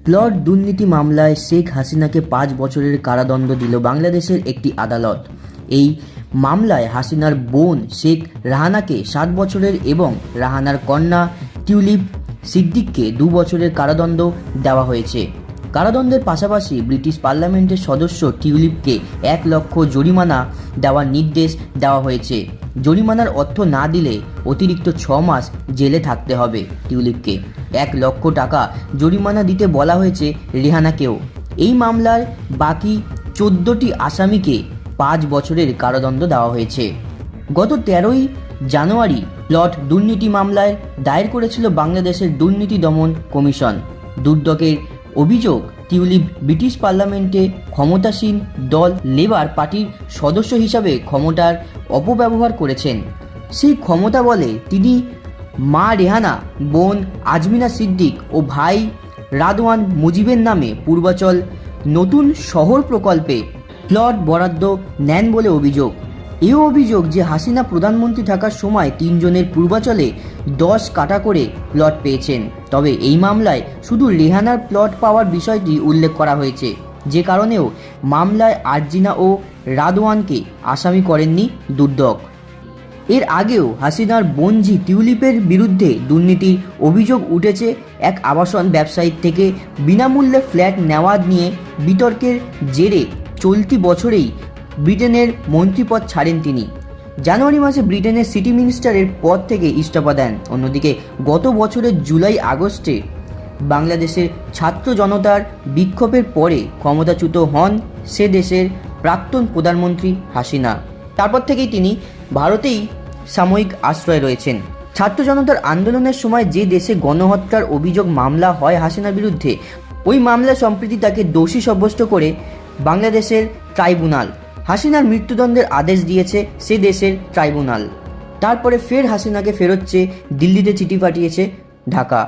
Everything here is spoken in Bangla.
প্লট দুর্নীতি মামলায় শেখ হাসিনাকে 5 বছরের কারাদণ্ড দিল বাংলাদেশের একটি আদালত। এই মামলায় হাসিনার বোন শেখ রাহানাকে 7 বছরের এবং রাহানার কন্যা টিউলিপ সিদ্দিককে 2 বছরের কারাদণ্ড দেওয়া হয়েছে। কারাদণ্ডের পাশাপাশি ব্রিটিশ পার্লামেন্টের সদস্য টিউলিপকে 1 লক্ষ জরিমানা দেওয়ার নির্দেশ দেওয়া হয়েছে। জরিমানার অর্থ না দিলে অতিরিক্ত 6 মাস জেলে থাকতে হবে টিউলিপকে। 1 লক্ষ টাকা জরিমানা দিতে বলা হয়েছে রেহানাকেও। এই মামলার বাকি 14টি আসামিকে 5 বছরের কারাদণ্ড দেওয়া হয়েছে। গত 13ই জানুয়ারি প্লট দুর্নীতি মামলায় দায়ের করেছিল বাংলাদেশের দুর্নীতি দমন কমিশন। দুদকের অভিযোগ, টিউলিপ ব্রিটিশ পার্লামেন্টে ক্ষমতাসীন দল লেবার পার্টির সদস্য হিসাবে ক্ষমতার অপব্যবহার করেছেন। সেই ক্ষমতা বলে তিনি মা রেহানা, বোন আজমিনা সিদ্দিক ও ভাই রাদওয়ান মুজিবের নামে পূর্বাচল নতুন শহর প্রকল্পে প্লট বরাদ্দ নেন বলে অভিযোগ। এও অভিযোগ যে হাসিনা প্রধানমন্ত্রী থাকার সময় 3 জনের পূর্বাচলে 10 কাঠা করে প্লট পেয়েছেন। তবে এই মামলায় শুধু রেহানার প্লট পাওয়ার বিষয়টি উল্লেখ করা হয়েছে, যে কারণেও মামলায় আরজিনা ও রাদওয়ানকে আসামি করেননি দুদক। এর আগেও হাসিনার বোনঝি টিউলিপের বিরুদ্ধে দুর্নীতির অভিযোগ উঠেছে। এক আবাসন ব্যবসায়ীর থেকে বিনামূল্যে ফ্ল্যাট নেওয়া নিয়ে বিতর্কের জেরে চলতি বছরেই ব্রিটেনের মন্ত্রীপদ ছাড়েন তিনি। জানুয়ারি মাসে ব্রিটেনের সিটি মিনিস্টারের পদ থেকে ইস্তফা দেন। অন্যদিকে গত বছরের জুলাই আগস্টে বাংলাদেশের ছাত্র জনতার বিক্ষোভের পরে ক্ষমতাচ্যুত হন সে দেশের প্রাক্তন প্রধানমন্ত্রী হাসিনা। তারপর থেকেই তিনি ভারতেই সাময়িক আশ্রয়ে রয়েছেন। ছাত্র জনতার আন্দোলনের সময় যে দেশে গণহত্যার অভিযোগ মামলা হয় হাসিনার বিরুদ্ধে, ওই মামলা সম্প্রতি তাকে দোষী সাব্যস্ত করে বাংলাদেশের ট্রাইব্যুনাল হাসিনার মৃত্যুদণ্ডের আদেশ দিয়েছে সে দেশের ট্রাইব্যুনাল। তারপরে ফের হাসিনাকে ফেরত চেয়ে দিল্লিতে চিঠি পাঠিয়েছে ঢাকা।